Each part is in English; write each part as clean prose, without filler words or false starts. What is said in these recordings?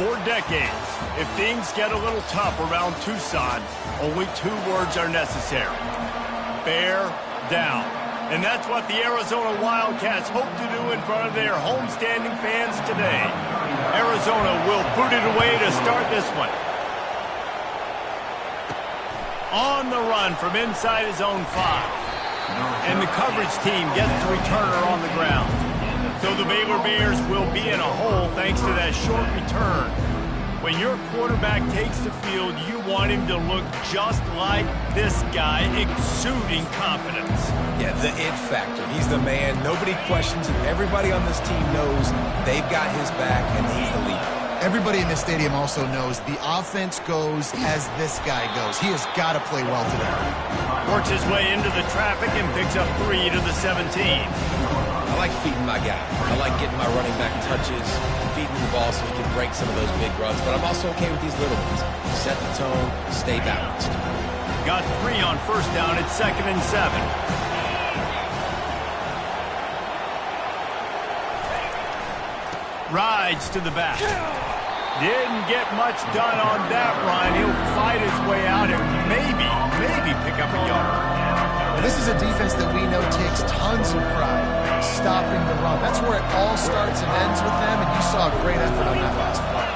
For decades, if things get a little tough around Tucson, only 2 words are necessary. Bear down. And that's what the Arizona Wildcats hope to do in front of their homestanding fans today. Arizona will boot it away to start this one. On the run from inside his own 5. And the coverage team gets the returner on the ground. So the Baylor Bears will be in a hole thanks to that short return. When your quarterback takes the field, you want him to look just like this guy, exuding confidence. Yeah, the it factor. He's the man. Nobody questions him. Everybody on this team knows they've got his back, and he's the leader. Everybody in this stadium also knows the offense goes as this guy goes. He has got to play well today. Works his way into the traffic and picks up 3 to the 17. I like feeding my guy. I like getting my running back touches, feeding the ball so he can break some of those big runs. But I'm also okay with these little ones. Set the tone, stay balanced. Got 3 on first down at 2nd and 7. Rides to the back. Didn't get much done on that run. He'll fight his way out and maybe pick up a yard. Well, this is a defense that we know takes tons of pride stopping the run. That's where it all starts and ends with them, and you saw a great effort on that last play.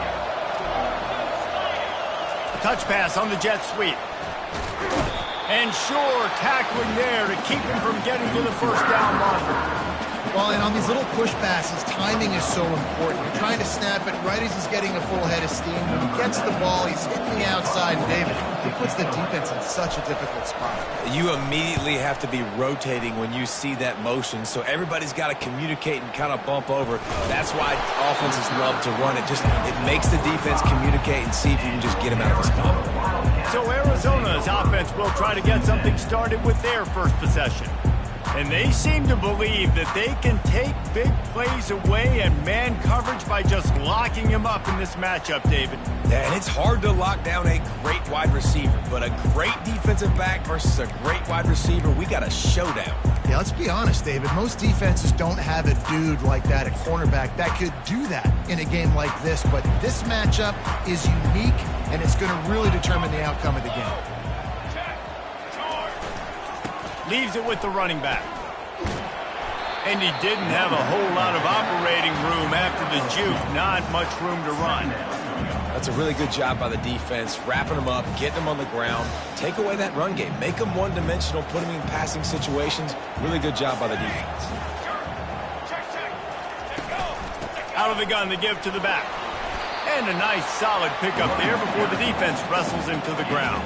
Touch pass on the jet sweep. And sure, tackling there to keep him from getting to the first down marker. Well, and on these little push passes, timing is so important. You're trying to snap it right as he's getting a full head of steam. When he gets the ball, he's hitting the outside, and David, he puts the defense in such a difficult spot. You immediately have to be rotating when you see that motion, so everybody's got to communicate and kind of bump over. That's why offenses love to run it. It makes the defense communicate and see if you can just get him out of a spot. So Arizona's offense will try to get something started with their first possession. And they seem to believe that they can take big plays away and man coverage by just locking him up in this matchup, David. Yeah, and it's hard to lock down a great wide receiver, but a great defensive back versus a great wide receiver, we got a showdown. Yeah, let's be honest, David. Most defenses don't have a dude like that, a cornerback, that could do that in a game like this. But this matchup is unique, and it's going to really determine the outcome of the game. Leaves it with the running back. And he didn't have a whole lot of operating room after the juke. Not much room to run. That's a really good job by the defense, wrapping them up, getting them on the ground. Take away that run game. Make them one-dimensional, put them in passing situations. Really good job by the defense. Out of the gun to give to the back. And a nice solid pickup there before the defense wrestles him to the ground.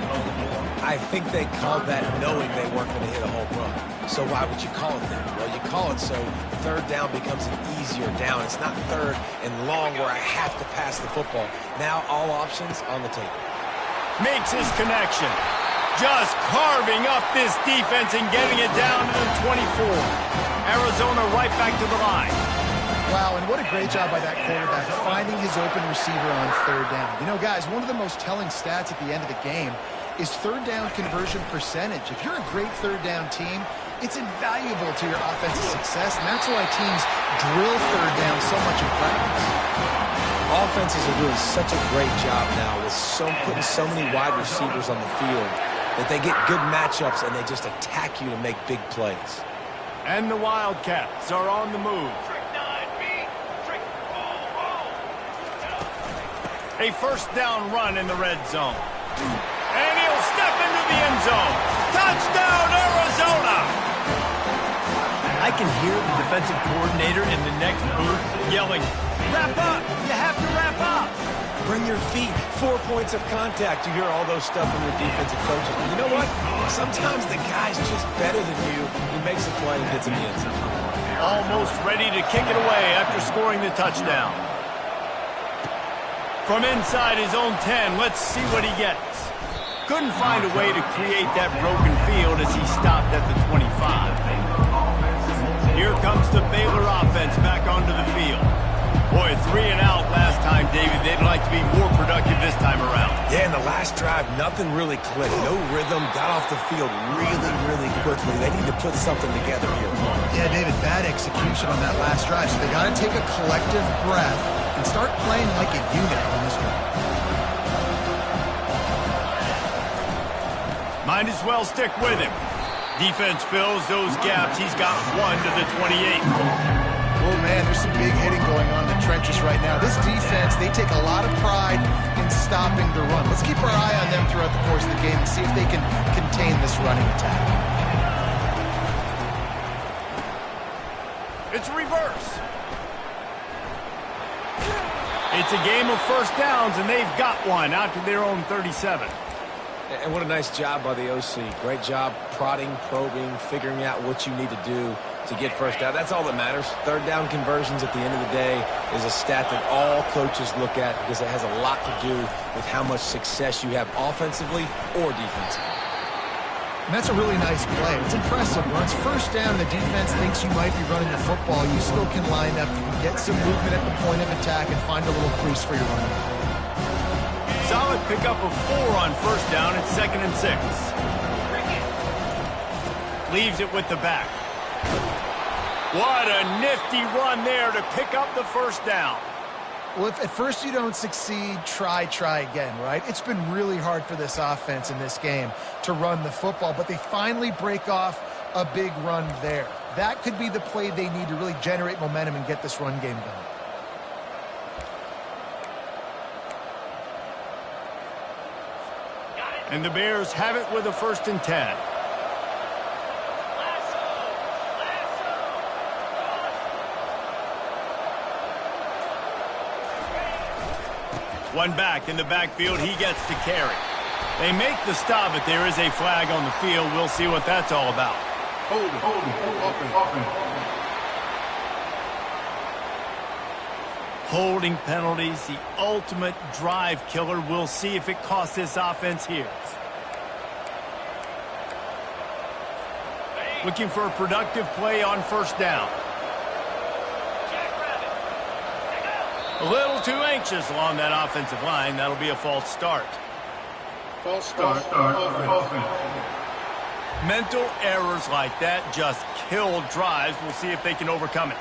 I think they called that knowing they weren't going to hit a home run. So why would you call it that? Well, you call it so third down becomes an easier down. It's not third and long where I have to pass the football. Now all options on the table. Makes his connection. Just carving up this defense and getting it down to the 24. Arizona right back to the line. Wow, and what a great job by that quarterback finding his open receiver on third down. You know, guys, one of the most telling stats at the end of the game is third down conversion percentage. If you're a great third down team, it's invaluable to your offensive success, and that's why teams drill third down so much in practice. Offenses are doing such a great job now with putting so many wide receivers on the field that they get good matchups and they just attack you to make big plays. And the Wildcats are on the move. A first down run in the red zone. And he'll step into the end zone. Touchdown, Arizona! I can hear the defensive coordinator in the next booth yelling, "Wrap up! You have to wrap up!" Bring your feet, 4 points of contact. You hear all those stuff from your defensive coaches. But you know what? Sometimes the guy's just better than you. He makes a play and gets in the end zone. Almost ready to kick it away after scoring the touchdown. From inside his own 10, let's see what he gets. Couldn't find a way to create that broken field as he stopped at the 25. Here comes the Baylor offense back onto the field. Boy, 3 and out last time, David. They'd like to be more productive this time around. Yeah, in the last drive, nothing really clicked. No rhythm, got off the field really quickly. They need to put something together here. Yeah, David, bad execution on that last drive. So they got to take a collective breath and start playing like a unit on this Might as well stick with him. Defense fills those gaps. He's got 1 to the 28. Oh, man, there's some big hitting going on in the trenches right now. This defense, they take a lot of pride in stopping the run. Let's keep our eye on them throughout the course of the game and see if they can contain this running attack. It's a reverse. It's a game of first downs, and they've got one out to their own 37. And what a nice job by the OC. Great job prodding, probing, figuring out what you need to do to get first down. That's all that matters. Third down conversions at the end of the day is a stat that all coaches look at because it has a lot to do with how much success you have offensively or defensively. And that's a really nice play. It's impressive. When it's first down, the defense thinks you might be running the football. You still can line up, you can get some movement at the point of attack and find a little crease for your running back. Solid pickup of 4 on first down. It's 2nd and 6. Leaves it with the back. What a nifty run there to pick up the first down. Well, if at first you don't succeed, try again, right? It's been really hard for this offense in this game to run the football, but they finally break off a big run there. That could be the play they need to really generate momentum and get this run game going. And the Bears have it with a 1st and 10. One back in the backfield, he gets to carry. They make the stop, but there is a flag on the field. We'll see what that's all about. Holding penalties, the ultimate drive killer. We'll see if it costs this offense here. Looking for a productive play on first down. A little too anxious along that offensive line. That'll be a false start. False start. Mental errors like that just kill drives. We'll see if they can overcome it.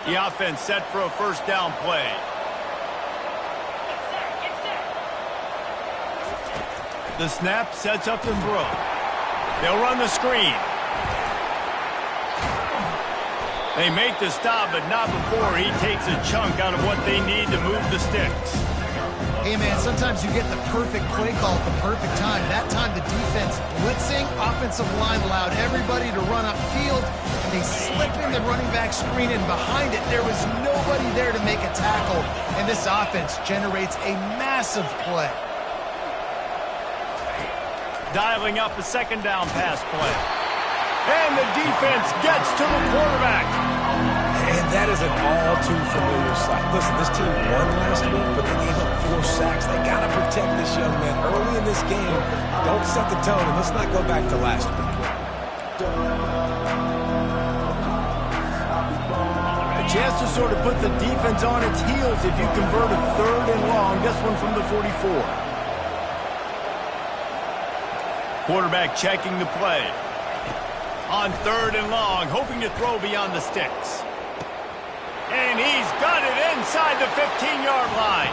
The offense set for a first down play. The snap sets up the throw. They'll run the screen. They make the stop, but not before he takes a chunk out of what they need to move the sticks. Hey, man, sometimes you get the perfect play call at the perfect time. That time the defense blitzing, offensive line allowed everybody to run upfield, and they slip in the running back screen, and behind it there was nobody there to make a tackle, and this offense generates a massive play. Dialing up a 2nd down pass play. And the defense gets to the quarterback. And that is an all-too-familiar sight. Listen, this team won last week, but they gave up 4 sacks. They got to protect this young man early in this game. Don't set the tone, and let's not go back to last week. A chance to sort of put the defense on its heels if you convert a 3rd and long. This one from the 44. Quarterback checking the play. On 3rd and long, hoping to throw beyond the sticks. And he's got it inside the 15-yard line.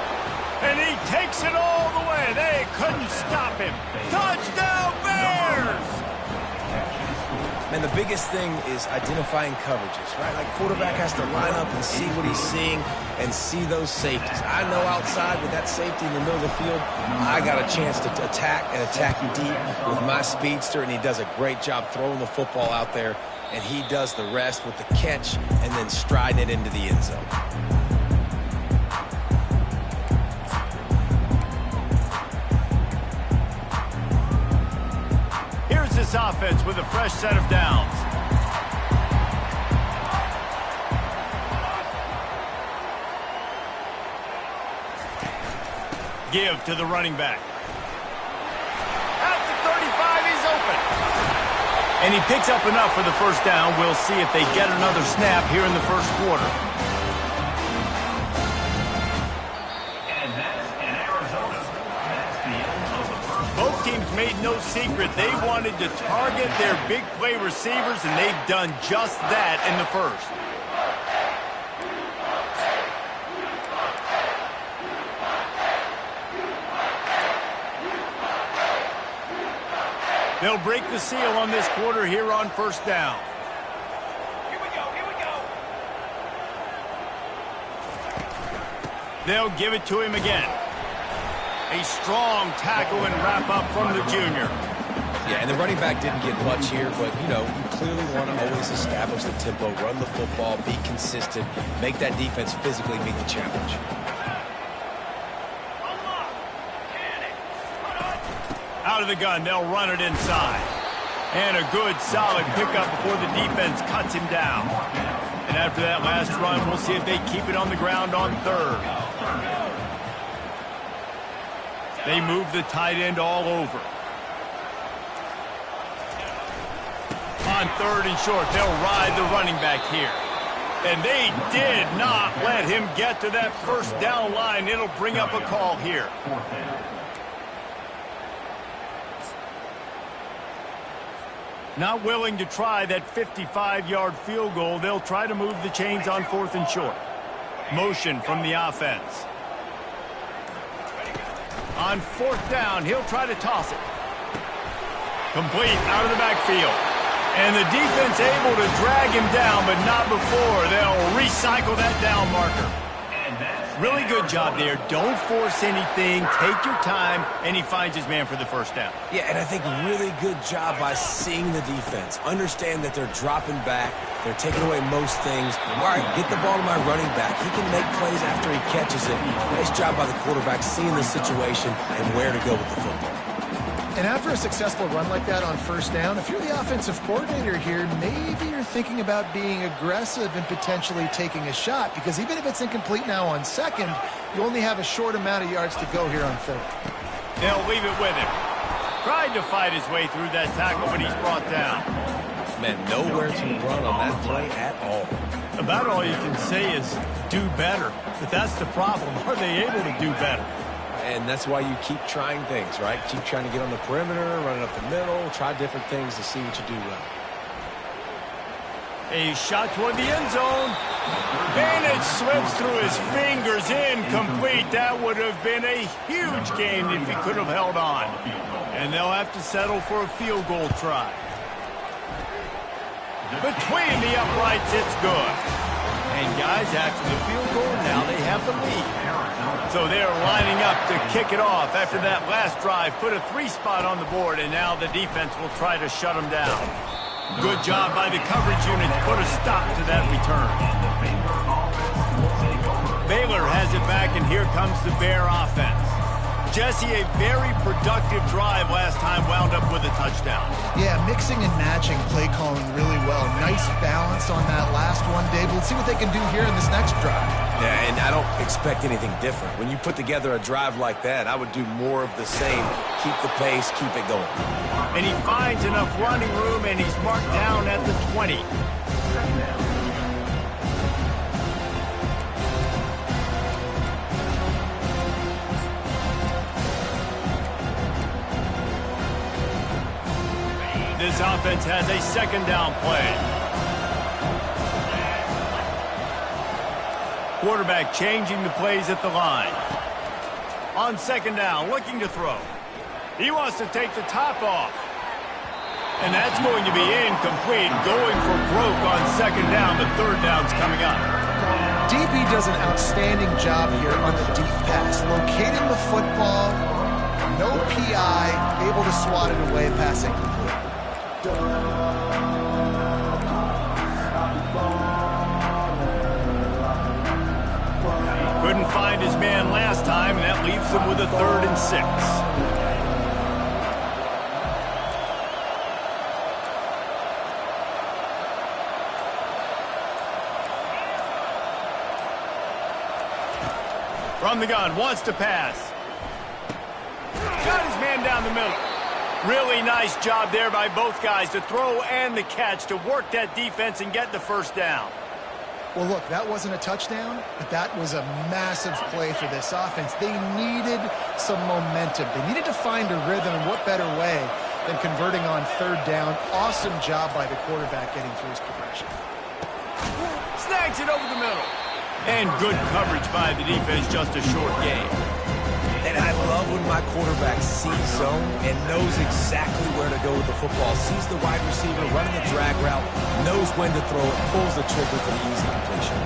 And he takes it all the way. They couldn't stop him. Touchdown, Bears! And the biggest thing is identifying coverages, right? Like, quarterback has to line up and see what he's seeing and see those safeties. I know outside with that safety in the middle of the field, I got a chance to attack and attack deep with my speedster, and he does a great job throwing the football out there, and he does the rest with the catch and then striding it into the end zone. This offense with a fresh set of downs. Give to the running back. At the 35, he's open. And he picks up enough for the first down. We'll see if they get another snap here in the first quarter. Made no secret they wanted to target their big play receivers, and they've done just that in the first. They'll break the seal on this quarter here on first down. Here we go. They'll give it to him again. A strong tackle and wrap up from the junior. Yeah, and the running back didn't get much here, but, you know, you clearly want to always establish the tempo, run the football, be consistent, make that defense physically meet the challenge. Out of the gun, they'll run it inside. And a good, solid pickup before the defense cuts him down. And after that last run, we'll see if they keep it on the ground on third. They move the tight end all over. On third and short, they'll ride the running back here. And they did not let him get to that first down line. It'll bring up a call here. Not willing to try that 55-yard field goal, they'll try to move the chains on fourth and short. Motion from the offense. On fourth down, he'll try to toss it. Complete out of the backfield. And the defense able to drag him down, but not before. They'll recycle that down marker. Really good job there. Don't force anything. Take your time, and he finds his man for the first down. Yeah, and I think really good job by seeing the defense. Understand that they're dropping back. They're taking away most things. All right, get the ball to my running back. He can make plays after he catches it. Nice job by the quarterback seeing the situation and where to go with the football. And after a successful run like that on first down, if you're the offensive coordinator here, maybe you're thinking about being aggressive and potentially taking a shot, because even if it's incomplete now on second, you only have a short amount of yards to go here on third. They'll leave it with him. Tried to fight his way through that tackle, but he's brought down. Man, nowhere to run on that play at all. About all you can say is do better. But that's the problem. Are they able to do better? And that's why you keep trying things, right? Keep trying to get on the perimeter, run it up the middle, try different things to see what you do well. A shot toward the end zone. And it slips through his fingers, incomplete. That would have been a huge gain if he could have held on. And they'll have to settle for a field goal try. Between the uprights, it's good. And guys, after the field goal, now they have the lead. So they're lining up to kick it off after that last drive. Put a 3-spot on the board, and now the defense will try to shut them down. Good job by the coverage unit to put a stop to that return. Baylor has it back, and here comes the Bear offense. Jesse, a very productive drive last time, wound up with a touchdown. Yeah, mixing and matching play calling really well. Nice balance on that last one, Dave. Let's see what they can do here in this next drive. Yeah, and I don't expect anything different. When you put together a drive like that, I would do more of the same. Keep the pace, keep it going. And he finds enough running room, and he's marked down at the 20. This offense has a second down play. Quarterback changing the plays at the line. On second down, looking to throw. He wants to take the top off. And that's going to be incomplete. Going for broke on second down, but third down's coming up. DB does an outstanding job here on the deep pass. Locating the football, no PI, able to swat it away, passing complete. Couldn't find his man last time, and that leaves him with a 3rd and 6. From the gun, wants to pass. Got his man down the middle. Really nice job there by both guys to throw and the catch to work that defense and get the first down. Well, look, that wasn't a touchdown, but that was a massive play for this offense. They needed some momentum. They needed to find a rhythm, and what better way than converting on third down. Awesome job by the quarterback getting through his progression. Snags it over the middle. And good coverage by the defense, just a short game. And I love love when my quarterback sees zone and knows exactly where to go with the football. Sees the wide receiver running the drag route, knows when to throw it, pulls the trigger for the easy completion.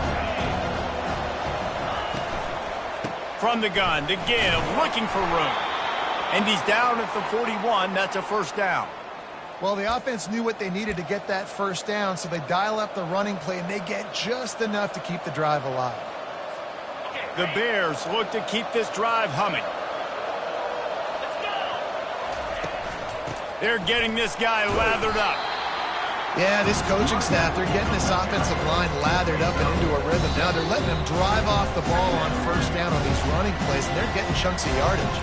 From the gun, to give, looking for room. And he's down at the 41. That's a first down. Well, the offense knew what they needed to get that first down, so they dial up the running play, and they get just enough to keep the drive alive. The Bears look to keep this drive humming. They're getting this guy lathered up. Yeah, this coaching staff, they're getting this offensive line lathered up and into a rhythm. Now they're letting them drive off the ball on first down on these running plays, and they're getting chunks of yardage.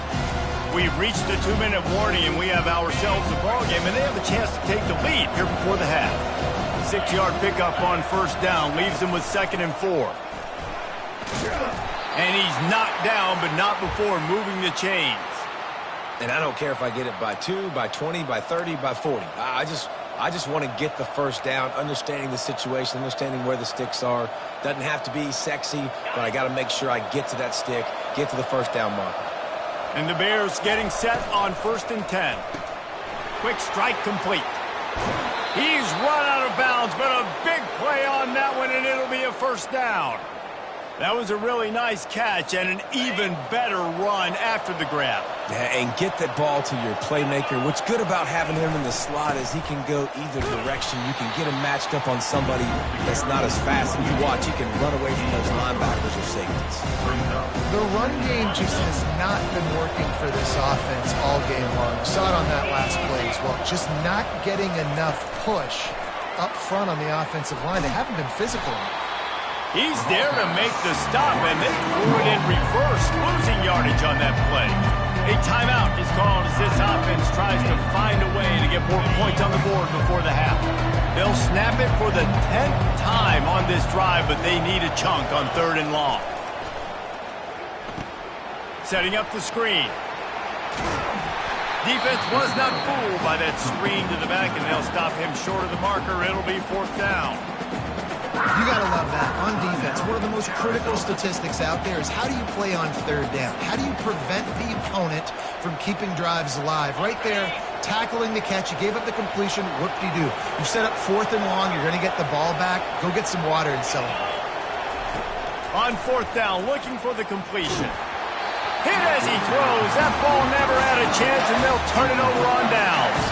We've reached the 2-minute warning, and we have ourselves a ball game, and they have a chance to take the lead here before the half. 6-yard pickup on first down leaves them with 2nd and 4. And he's knocked down, but not before moving the chains. And I don't care if I get it by 2, by 20, by 30, by 40. I just want to get the first down, understanding the situation, understanding where the sticks are. Doesn't have to be sexy, but I got to make sure I get to that stick, get to the first down marker. And the Bears getting set on 1st and 10. Quick strike complete. He's run out of bounds, but a big play on that one, and it'll be a first down. That was a really nice catch and an even better run after the grab. Yeah, and get that ball to your playmaker. What's good about having him in the slot is he can go either direction. You can get him matched up on somebody that's not as fast, and you watch, he can run away from those linebackers or safeties. The run game just has not been working for this offense all game long. We saw it on that last play as well. Just not getting enough push up front on the offensive line. They haven't been physical enough. He's there to make the stop, and they threw it in reverse, losing yardage on that play. A timeout is called as this offense tries to find a way to get more points on the board before the half. They'll snap it for the 10th time on this drive, but they need a chunk on 3rd and long. Setting up the screen. Defense was not fooled by that screen to the back, and they'll stop him short of the marker. It'll be 4th down. You got to love that. On defense, one of the most critical statistics out there is how do you play on 3rd down? How do you prevent the opponent from keeping drives alive? Right there, tackling the catch. You gave up the completion. Whoop-de-doo. You set up 4th and long. You're going to get the ball back. Go get some water and celebrate. On 4th down, looking for the completion. Hit as he throws. That ball never had a chance, and they'll turn it over on downs.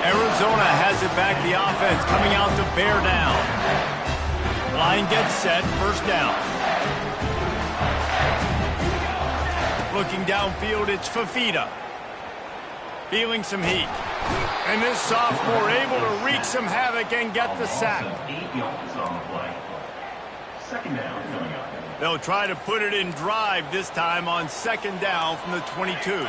Arizona has it back. The offense coming out to bear down. Line gets set, 1st down. Looking downfield, it's Fafita. Feeling some heat. And this sophomore able to wreak some havoc and get the sack. 8 yards on the play. 2nd down coming up. They'll try to put it in drive this time on 2nd down from the 22.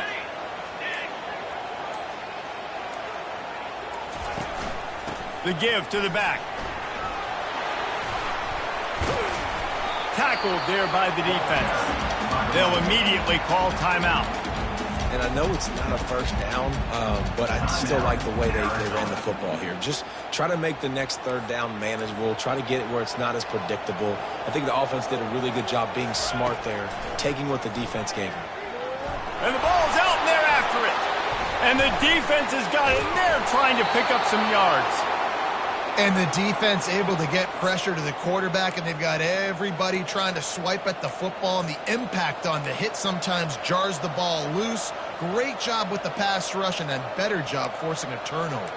The give to the back. Tackled there by the defense. They'll immediately call timeout. And I know it's not a first down, but I still like the way they ran the football here. Just try to make the next 3rd down manageable. Try to get it where it's not as predictable. I think the offense did a really good job being smart there, taking what the defense gave them. And the ball's out, and they're after it. And the defense has got it, and they're trying to pick up some yards. And the defense able to get pressure to the quarterback, and they've got everybody trying to swipe at the football, and the impact on the hit sometimes jars the ball loose. Great job with the pass rush, and a better job forcing a turnover.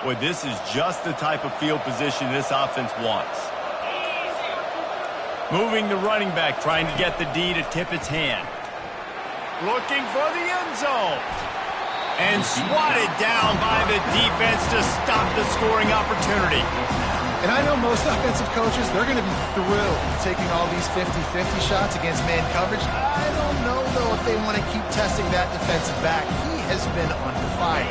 Well, this is just the type of field position this offense wants. Moving the running back, trying to get the D to tip its hand. Looking for the end zone. And swatted down by the defense to stop the scoring opportunity. And I know most offensive coaches, they're going to be thrilled taking all these 50-50 shots against man coverage. I don't know, though, if they want to keep testing that defensive back. He has been on fire.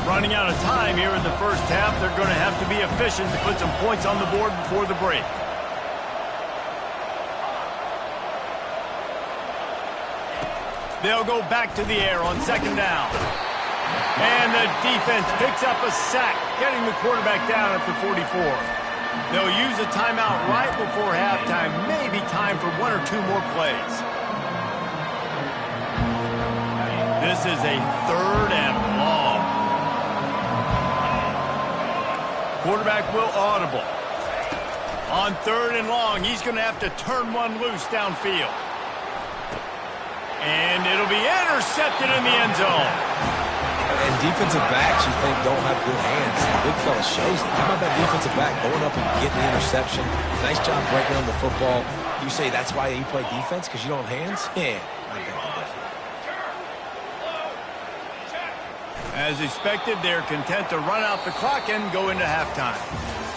Running out of time here in the first half, they're going to have to be efficient to put some points on the board before the break. They'll go back to the air on 2nd down. And the defense picks up a sack, getting the quarterback down at the 44. They'll use a timeout right before halftime. Maybe time for 1 or 2 more plays. This is a 3rd and long. Quarterback will audible. On 3rd and long, he's going to have to turn one loose downfield. And it'll be intercepted in the end zone. And defensive backs, you think, don't have good hands. The big fella shows it. How about that defensive back going up and getting the interception? Nice job breaking on the football. You say that's why you play defense, because you don't have hands? Yeah, I bet you different. As expected, they're content to run out the clock and go into halftime.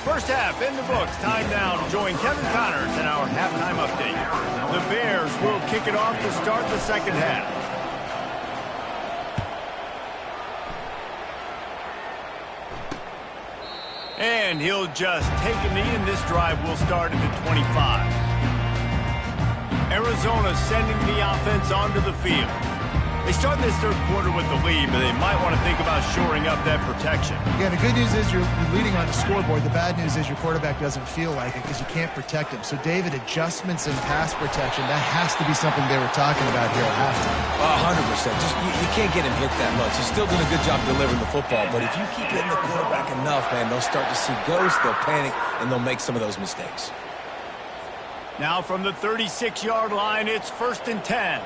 First half in the books. Time now to join Kevin Connors in our halftime update. The Bears will kick it off to start the second half. And he'll just take a knee, and this drive will start at the 25. Arizona sending the offense onto the field. They start this 3rd quarter with the lead, but they might want to think about shoring up that protection. Yeah, the good news is you're leading on the scoreboard. The bad news is your quarterback doesn't feel like it because you can't protect him. So, David, adjustments in pass protection, that has to be something they were talking about here at halftime. 100%. Just you can't get him hit that much. He's still doing a good job delivering the football, but if you keep hitting the quarterback enough, man, they'll start to see ghosts, they'll panic, and they'll make some of those mistakes. Now from the 36-yard line, it's 1st and 10.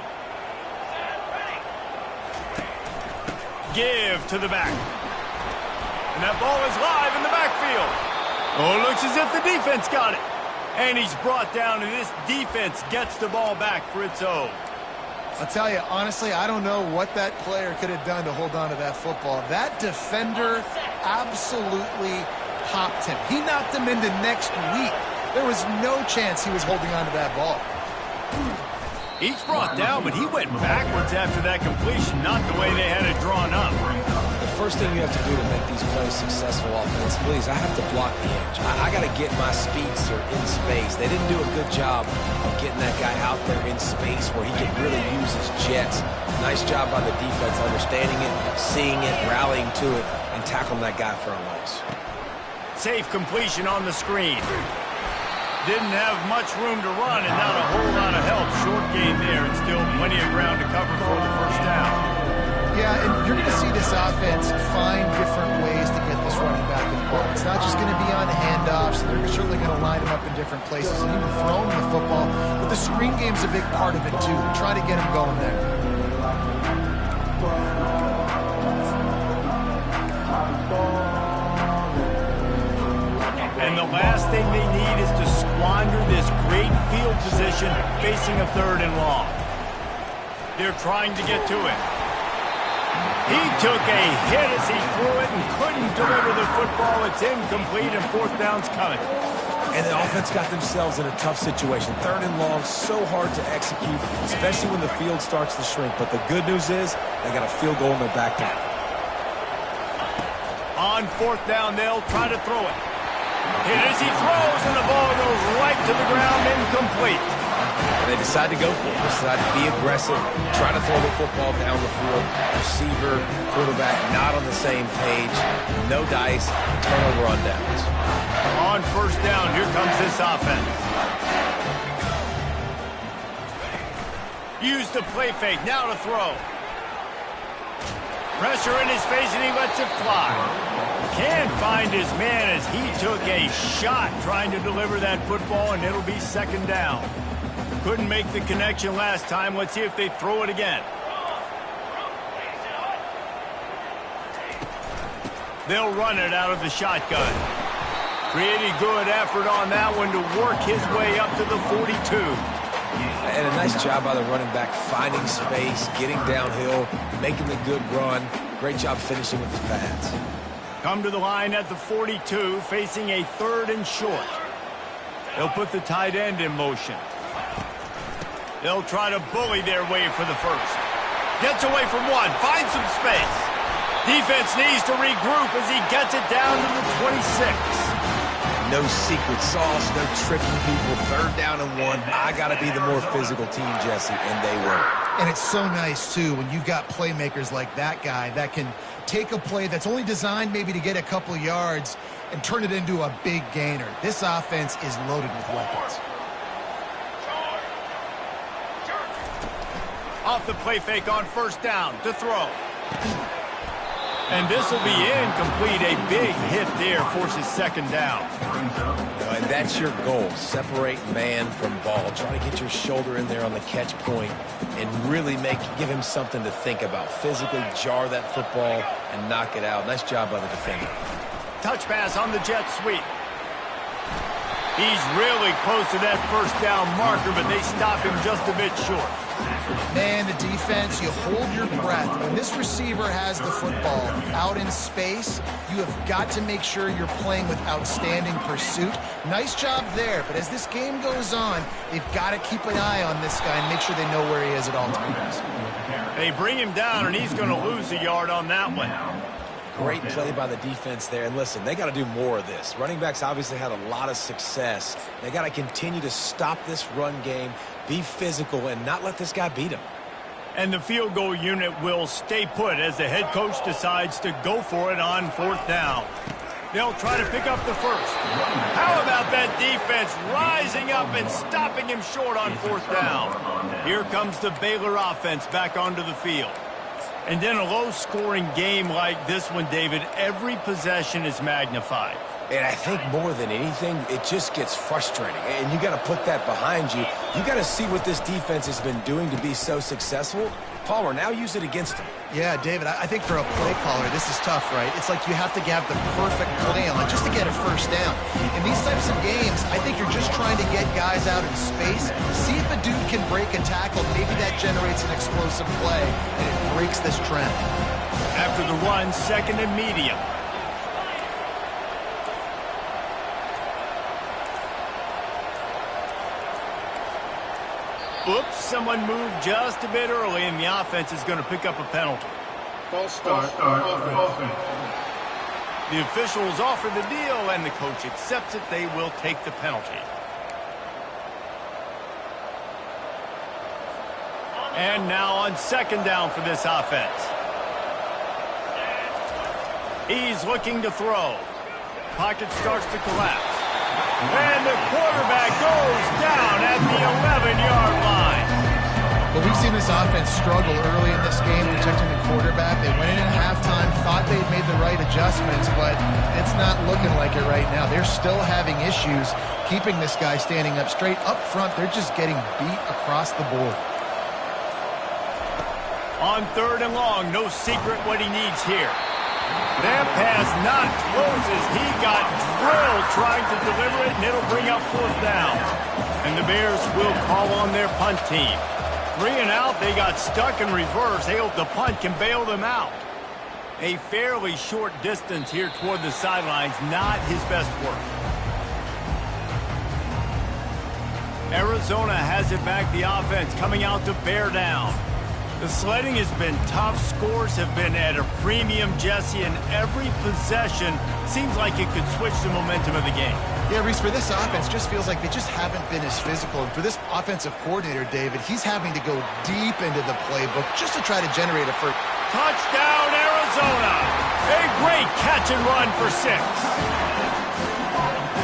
Give to the back. And that ball is live in the backfield. Oh, it looks as if the defense got it. And he's brought down, and this defense gets the ball back for its own. I'll tell you, honestly, I don't know what that player could have done to hold on to that football. That defender absolutely popped him. He knocked him into next week. There was no chance he was holding on to that ball. He's brought down, but he went backwards after that completion, not the way they had it drawn up. The first thing you have to do to make these plays successful offensively is I have to block the edge. I got to get my speedster in space. They didn't do a good job of getting that guy out there in space where he could really use his jets. Nice job by the defense understanding it, seeing it, rallying to it, and tackling that guy for a loss. Safe completion on the screen. Didn't have much room to run and not a whole lot of help. Short gain there and still plenty of ground to cover for the first down. Yeah, and you're going to see this offense find different ways to get this running back involved. It's not just going to be on handoffs. They're certainly going to line him up in different places and even throw him the football. But the screen game's a big part of it, too. Try to get him going there. And the last thing they need is to squander this great field position facing a 3rd and long. They're trying to get to it. He took a hit as he threw it and couldn't deliver the football. It's incomplete and 4th down's coming. And the offense got themselves in a tough situation. 3rd and long, so hard to execute, especially when the field starts to shrink. But the good news is they got a field goal in their back pocket. On 4th down, they'll try to throw it. Hit as he throws, and the ball goes right to the ground, incomplete. And they decide to go for it. They decide to be aggressive, try to throw the football down the field. Receiver, quarterback, not on the same page. No dice, turnover on downs. On 1st down, here comes this offense. Use the play fake, now to throw. Pressure in his face, and he lets it fly. Can't find his man as he took a shot trying to deliver that football, and it'll be 2nd down. Couldn't make the connection last time. Let's see if they throw it again. They'll run it out of the shotgun. Pretty good effort on that one to work his way up to the 42. And a nice job by the running back, finding space, getting downhill, making the good run. Great job finishing with his pads. Come to the line at the 42, facing a 3rd and short. They'll put the tight end in motion. They'll try to bully their way for the 1st. Gets away from one, finds some space. Defense needs to regroup as he gets it down to the 26. No secret sauce, no tricking people. 3rd down and 1. I got to be the more physical team, Jesse, and they were. And it's so nice, too, when you've got playmakers like that guy that can take a play that's only designed maybe to get a couple yards and turn it into a big gainer. This offense is loaded with weapons. Off the play fake on first down to throw. And this will be incomplete. A big hit there forces second down. And that's your goal. Separate man from ball. Try to get your shoulder in there on the catch point and really give him something to think about. Physically jar that football and knock it out. Nice job by the defender. Touch pass on the jet sweep. He's really close to that first down marker, but they stop him just a bit short. Man, the defense, you hold your breath. When this receiver has the football out in space, you have got to make sure you're playing with outstanding pursuit. Nice job there, but as this game goes on, they've got to keep an eye on this guy and make sure they know where he is at all times. They bring him down, and he's going to lose a yard on that one. Great play by the defense there. And listen, they got to do more of this. Running backs obviously had a lot of success. They got to continue to stop this run game, be physical, and not let this guy beat him. And the field goal unit will stay put as the head coach decides to go for it on fourth down. They'll try to pick up the first. How about that defense rising up and stopping him short on fourth down? Here comes the Baylor offense back onto the field. And in a low-scoring game like this one, David, every possession is magnified. And I think more than anything, it just gets frustrating. And you got to put that behind you. You got to see what this defense has been doing to be so successful. Palmer, now use it against them. Yeah, David, I think for a play caller, this is tough, right? It's like you have to have the perfect play on just to get a first down. In these types of games, I think you're just trying to get guys out in space, see if a dude can break a tackle. Maybe that generates an explosive play, and it breaks this trend. After the run, second and medium. Oops, someone moved just a bit early, and the offense is going to pick up a penalty. False start. Offense. The officials offer the deal, and the coach accepts it. They will take the penalty. And now on second down for this offense. He's looking to throw. Pocket starts to collapse. And the quarterback goes down at the 11-yard line. Well, we've seen this offense struggle early in this game protecting the quarterback. They went in at halftime, thought they'd made the right adjustments, but it's not looking like it right now. They're still having issues keeping this guy standing up straight. Up front, they're just getting beat across the board. On third and long, no secret what he needs here. That pass not close as he got drilled trying to deliver it, and it'll bring up fourth down. And the Bears will call on their punt team. 3 and out, they got stuck in reverse. They hope the punt can bail them out. A fairly short distance here toward the sidelines, not his best work. Arizona has it back, the offense coming out to bear down. The sledding has been tough. Scores have been at a premium, Jesse, and every possession seems like it could switch the momentum of the game. Yeah, Reese, for this offense, just feels like they just haven't been as physical. And for this offensive coordinator, David, he's having to go deep into the playbook just to try to generate a first. Touchdown, Arizona! A great catch and run for 6.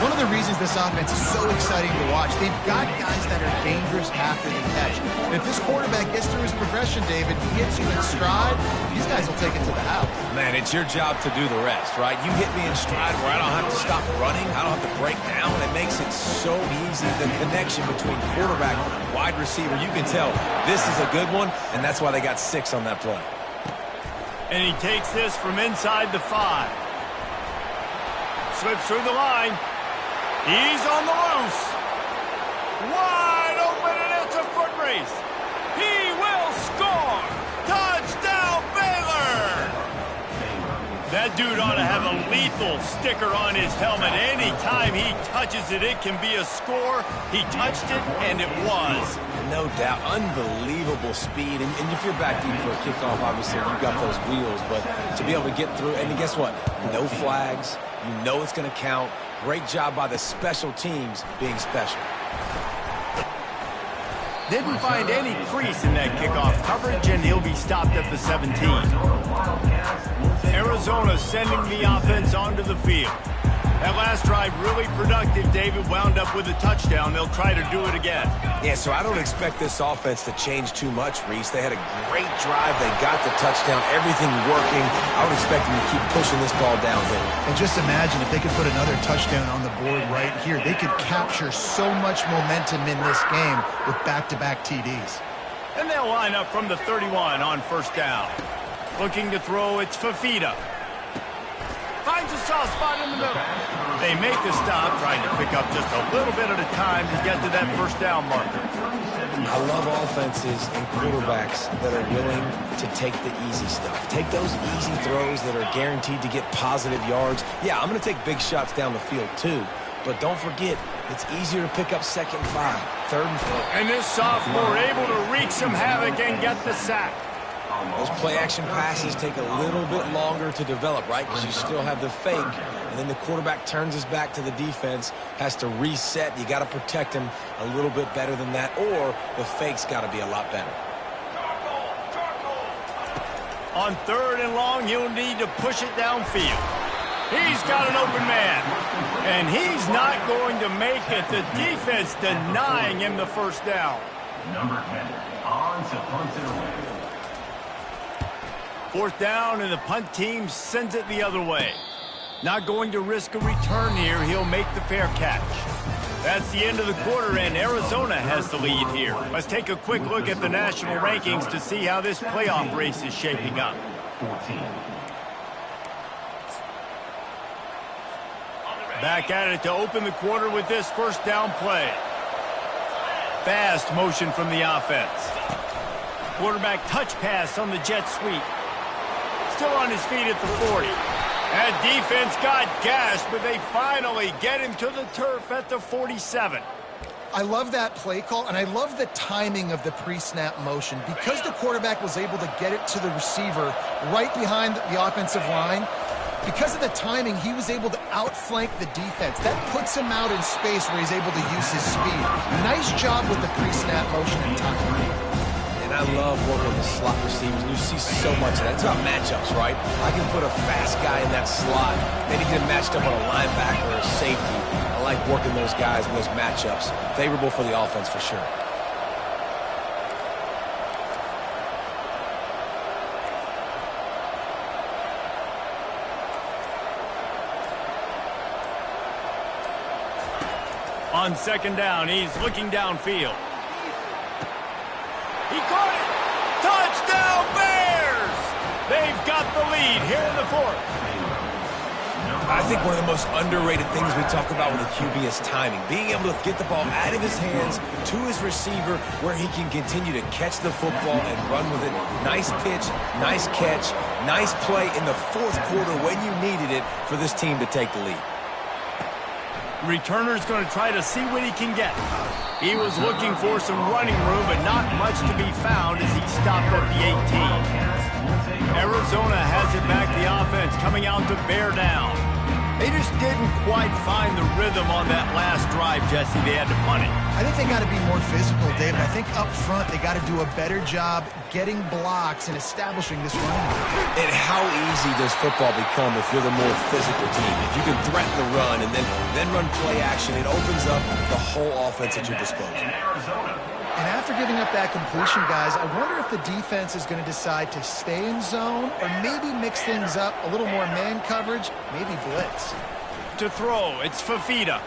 One of the reasons this offense is so exciting to watch, they've got guys that are dangerous after the catch. And if this quarterback gets through his progression, David, he hits you in stride, these guys will take it to the house. Man, it's your job to do the rest, right? You hit me in stride where I don't have to stop running. I don't have to break down. It makes it so easy. The connection between quarterback and wide receiver, you can tell this is a good one, and that's why they got 6 on that play. And he takes this from inside the 5. Slips through the line. He's on the loose. Wide open, and it's a foot race. He will score. Touchdown, Baylor. That dude ought to have a lethal sticker on his helmet. Anytime he touches it, it can be a score. He touched it, and it was. No doubt. Unbelievable speed. And if you're back deep for a kickoff, obviously you've got those wheels. But to be able to get through, and guess what? No flags. You know it's going to count. Great job by the special teams being special. Didn't find any crease in that kickoff coverage, and he'll be stopped at the 17. Arizona sending the offense onto the field. That last drive really productive. David wound up with a touchdown. They'll try to do it again. Yeah, so I don't expect this offense to change too much, Reese. They had a great drive. They got the touchdown. Everything working. I would expect them to keep pushing this ball downhill. And just imagine if they could put another touchdown on the board right here. They could capture so much momentum in this game with back-to-back TDs. And they'll line up from the 31 on first down. Looking to throw, it's Fafita. Finds a soft spot in the middle. They make the stop, trying to pick up just a little bit at a time to get to that first down marker. I love offenses and quarterbacks that are willing to take the easy stuff. Take those easy throws that are guaranteed to get positive yards. Yeah, I'm going to take big shots down the field too. But don't forget, it's easier to pick up 2nd and 5, 3rd and 4. And this sophomore able to wreak some havoc and get the sack. Those play-action passes take a little bit longer to develop, right? Because you still have the fake, and then the quarterback turns his back to the defense, has to reset. You got to protect him a little bit better than that, or the fake's got to be a lot better. On 3rd and long, he'll need to push it downfield. He's got an open man, and he's not going to make it. The defense denying him the first down. Number 10, on to punt it away. 4th down, and the punt team sends it the other way. Not going to risk a return here. He'll make the fair catch. That's the end of the quarter, and Arizona has the lead here. Let's take a quick look at the national rankings to see how this playoff race is shaping up. 14. Back at it to open the quarter with this first down play. Fast motion from the offense. Quarterback touch pass on the jet sweep. Still on his feet at the 40. That defense got gashed, but they finally get him to the turf at the 47. I love that play call, and I love the timing of the pre-snap motion. Because the quarterback was able to get it to the receiver right behind the offensive line, because of the timing, he was able to outflank the defense. That puts him out in space where he's able to use his speed. Nice job with the pre-snap motion and timing. And I love working with the slot receivers. You see so much of that. It's about matchups, right? I can put a fast guy in that slot, maybe get him matched up on a linebacker or a safety. I like working those guys in those matchups. Favorable for the offense for sure. On 2nd down, he's looking downfield. He caught it! Touchdown Bears! They've got the lead here in the 4th. I think one of the most underrated things we talk about with a QB is timing. Being able to get the ball out of his hands to his receiver where he can continue to catch the football and run with it. Nice pitch, nice catch, nice play in the 4th quarter when you needed it for this team to take the lead. Returner's going to try to see what he can get. He was looking for some running room, but not much to be found as he stopped at the 18. Arizona has it back, the offense coming out to bear down. They just didn't quite find the rhythm on that last drive, Jesse. They had to punt it. I think they got to be more physical, David. I think up front they got to do a better job getting blocks and establishing this running game. And how easy does football become if you're the more physical team? If you can threaten the run and then run play action, it opens up the whole offense at your disposal. And after giving up that completion, guys, I wonder if the defense is going to decide to stay in zone or maybe mix things up, a little more man coverage, maybe blitz. To throw, it's Fafita.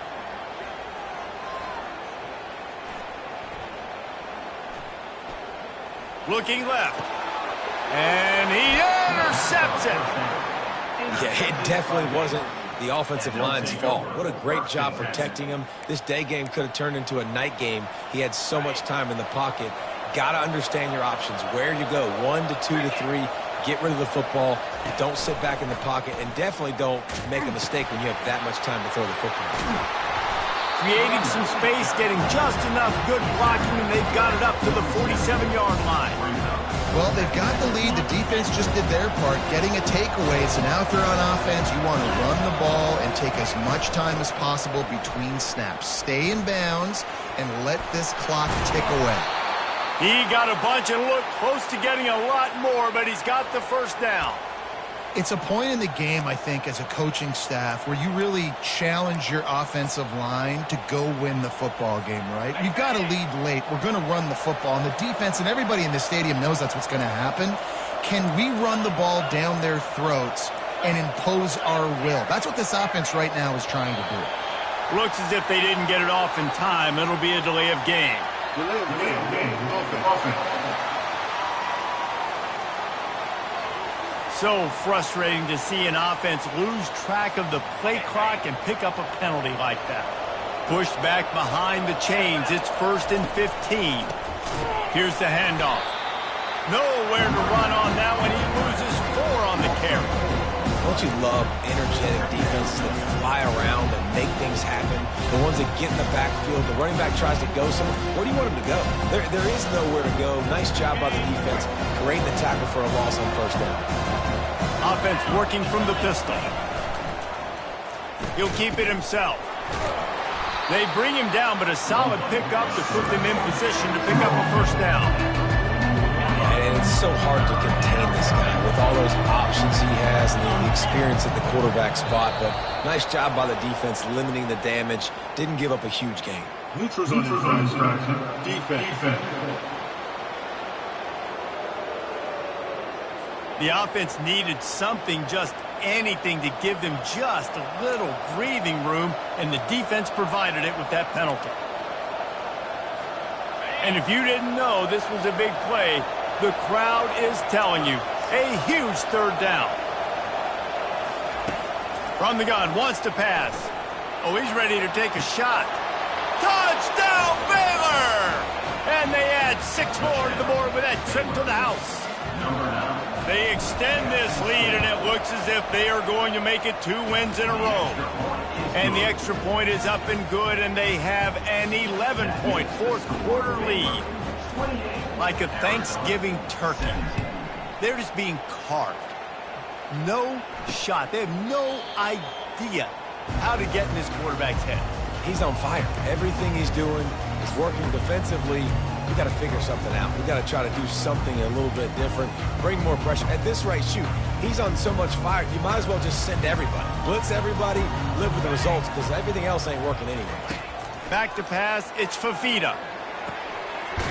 Looking left. And he intercepts it. Yeah, it definitely wasn't the offensive line's fault. What a great job protecting him. This day game could have turned into a night game. He had so much time in the pocket. Got to understand your options. Where you go, 1 to 2 to 3. Get rid of the football. Don't sit back in the pocket. And definitely don't make a mistake when you have that much time to throw the football. Creating some space, getting just enough good blocking, and they've got it up to the 47-yard line. Well, they've got the lead. The defense just did their part, getting a takeaway. So now if they're on offense, you want to run the ball and take as much time as possible between snaps. Stay in bounds and let this clock tick away. He got a bunch and looked close to getting a lot more, but he's got the first down. It's a point in the game, I think, as a coaching staff where you really challenge your offensive line to go win the football game, right? You've got to lead late. We're going to run the football. And the defense and everybody in the stadium knows that's what's going to happen. Can we run the ball down their throats and impose our will? That's what this offense right now is trying to do. Looks as if they didn't get it off in time. It'll be a delay of game. Delay of game. Offense. So frustrating to see an offense lose track of the play clock and pick up a penalty like that. Pushed back behind the chains. It's 1st and 15. Here's the handoff. Nowhere to run on that one. He loses 4 on the carry. Don't you love energetic defenses that fly around and make things happen? The ones that get in the backfield, the running back tries to go somewhere. Where do you want him to go? There is nowhere to go. Nice job by the defense. Creating the tackle for a loss on 1st down. Offense working from the pistol. He'll keep it himself. They bring him down, but a solid pickup to put them in position to pick up a 1st down. And it's so hard to contain this guy with all those options he has and the experience at the quarterback spot. But nice job by the defense limiting the damage. Didn't give up a huge gain. Neutrals on defense. The offense needed something, just anything, to give them just a little breathing room, and the defense provided it with that penalty. And if you didn't know this was a big play, the crowd is telling you, a huge 3rd down. From the gun, wants to pass. Oh, he's ready to take a shot. Touchdown, Baylor! And they add 6 more to the board with that trip to the house. They extend this lead, and it looks as if they are going to make it 2 wins in a row. And the extra point is up and good, and they have an 11-point 4th-quarter lead. Like a Thanksgiving turkey. They're just being carved. No shot. They have no idea how to get in this quarterback's head. He's on fire. Everything he's doing is working defensively. We got to figure something out. We got to try to do something a little bit different. Bring more pressure. At this rate, shoot, he's on so much fire. You might as well just send everybody. Blitz everybody, live with the results, because everything else ain't working anyways. Back to pass. It's Fafita.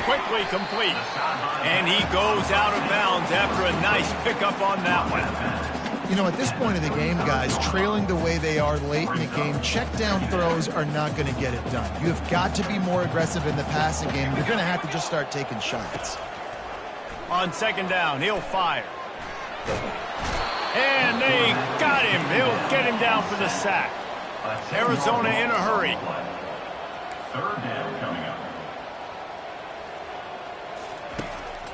Quickly complete. And he goes out of bounds after a nice pickup on that one. You know, at this point of the game, guys, trailing the way they are late in the game, check down throws are not going to get it done. You have got to be more aggressive in the passing game. You're going to have to just start taking shots. On 2nd down, he'll fire. And they got him. He'll get him down for the sack. Arizona in a hurry. 3rd down coming up.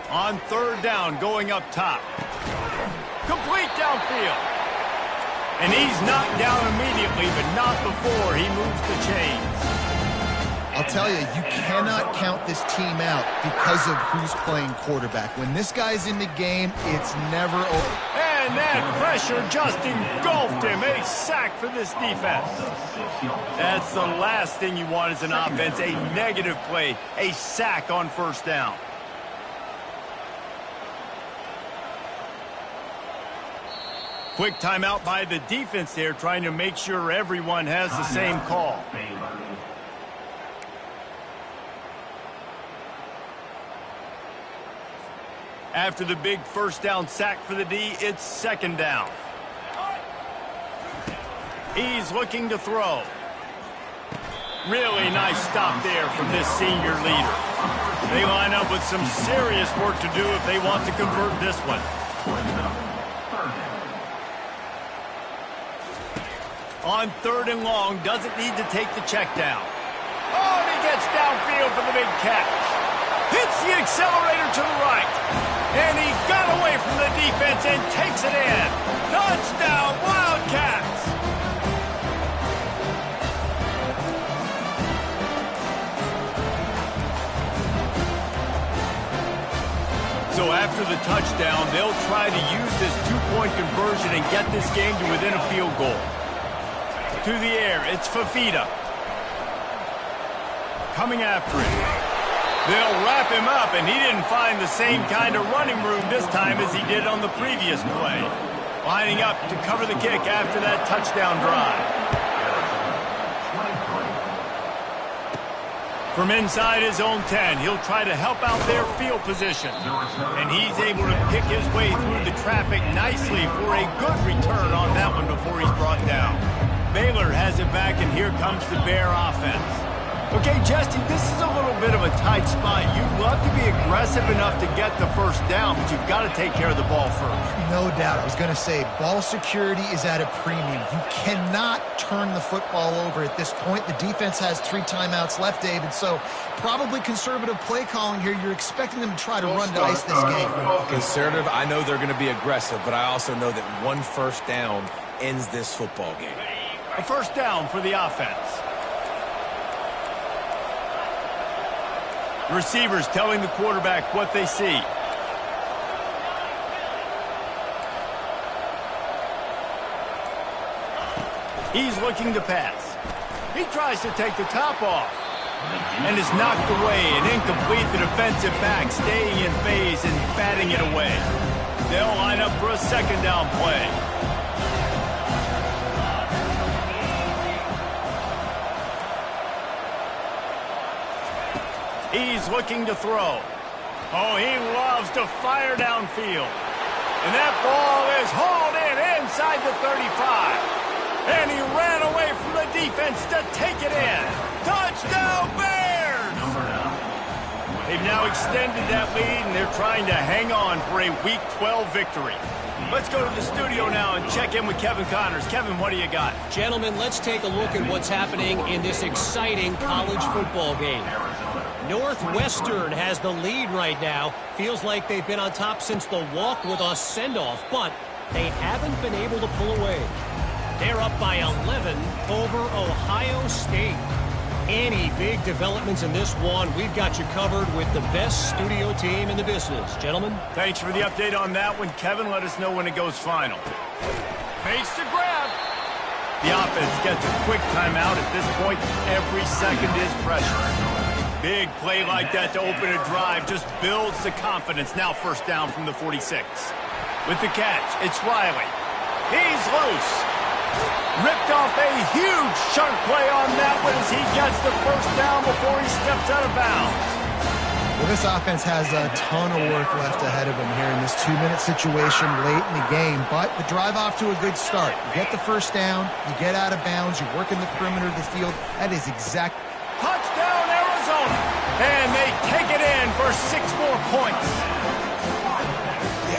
On 3rd down, going up top. Complete downfield. And he's knocked down immediately, but not before he moves the chains. I'll tell you, you cannot count this team out because of who's playing quarterback. When this guy's in the game, it's never over. And that pressure just engulfed him. A sack for this defense. That's the last thing you want as an offense, a negative play, a sack on 1st down. Quick timeout by the defense there, trying to make sure everyone has the same call. After the big 1st down sack for the D, it's 2nd down. He's looking to throw. Really nice stop there from this senior leader. They line up with some serious work to do if they want to convert this one. On 3rd and long, doesn't need to take the check down. Oh, and he gets downfield for the big catch. Hits the accelerator to the right. And he got away from the defense and takes it in. Touchdown, Wildcats! So after the touchdown, they'll try to use this 2-point conversion and get this game to within a field goal. To the air, it's Fafita. Coming after him. They'll wrap him up, and he didn't find the same kind of running room this time as he did on the previous play. Lining up to cover the kick after that touchdown drive. From inside his own 10, he'll try to help out their field position. And he's able to pick his way through the traffic nicely for a good return on that one before he's brought down. Baylor has it back, and here comes the Bear offense. Okay, Jesse, this is a little bit of a tight spot. You'd love to be aggressive enough to get the first down, but you've got to take care of the ball first. No doubt. I was going to say, ball security is at a premium. You cannot turn the football over at this point. The defense has 3 timeouts left, David, so probably conservative play calling here. You're expecting them to try to run to ice this game. Conservative, I know they're going to be aggressive, but I also know that one first down ends this football game. A first down for the offense. Receivers telling the quarterback what they see. He's looking to pass. He tries to take the top off. And is knocked away and incomplete. The defensive back staying in phase and batting it away. They'll line up for a second down play. He's looking to throw. Oh, he loves to fire downfield. And that ball is hauled in inside the 35. And he ran away from the defense to take it in. Touchdown, Bears! They've now extended that lead, and they're trying to hang on for a Week 12 victory. Let's go to the studio now and check in with Kevin Connors. Kevin, what do you got? Gentlemen, let's take a look at what's happening in this exciting college football game. Northwestern has the lead right now. Feels like they've been on top since the walk with us send-off, but they haven't been able to pull away. They're up by 11 over Ohio State. Any big developments in this one, we've got you covered with the best studio team in the business. Gentlemen? Thanks for the update on that one. Kevin, let us know when it goes final. Fakes the grab. The offense gets a quick timeout at this point. Every second is pressure. Big play like that to open a drive just builds the confidence. Now first down from the 46. With the catch, it's Riley. He's loose. Ripped off a huge chunk play on that one as he gets the first down before he steps out of bounds. Well, this offense has a ton of work left ahead of them here in this 2-minute situation late in the game, but the drive off to a good start. You get the first down, you get out of bounds, you work in the perimeter of the field. That is exact. Touchdown, Arizona! And they take it in for 6 more points.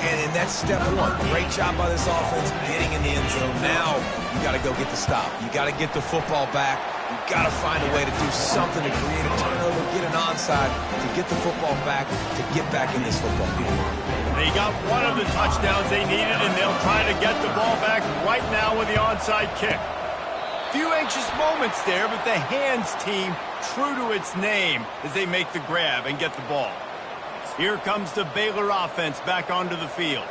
And that's step one. Great job by this offense getting in the end zone. Now you got to go get the stop. You got to get the football back. You got to find a way to do something to create a turnover, get an onside, to get the football back, to get back in this football game. They got one of the touchdowns they needed, and they'll try to get the ball back right now with the onside kick. Few anxious moments there, but the hands team true to its name as they make the grab and get the ball. Here comes the Baylor offense back onto the field.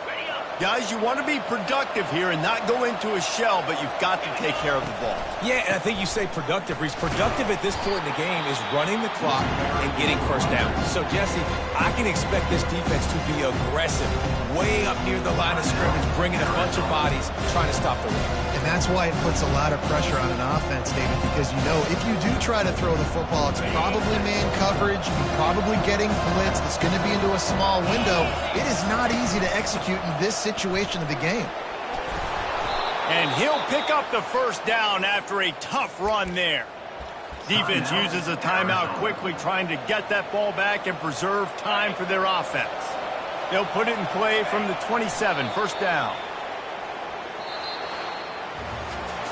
Guys, you want to be productive here and not go into a shell, but you've got to take care of the ball. Yeah, and I think you say productive, Reese. Productive at this point in the game is running the clock and getting first down. So, Jesse, I can expect this defense to be aggressive, way up near the line of scrimmage, bringing a bunch of bodies, trying to stop the run. And that's why it puts a lot of pressure on an offense, David, because you know if you do try to throw the football, it's probably man coverage, you're probably getting blitz, it's going to be into a small window. It is not easy to execute in this situation of the game. And he'll pick up the first down after a tough run there. Defense uses a timeout quickly, trying to get that ball back and preserve time for their offense. They'll put it in play from the 27, first down.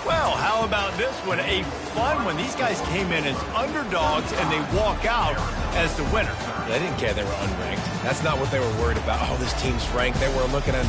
Well, how about this one? A fun one. These guys came in as underdogs, and they walk out as the winner. They didn't care they were unranked. That's not what they were worried about. Oh, this team's ranked. They were looking at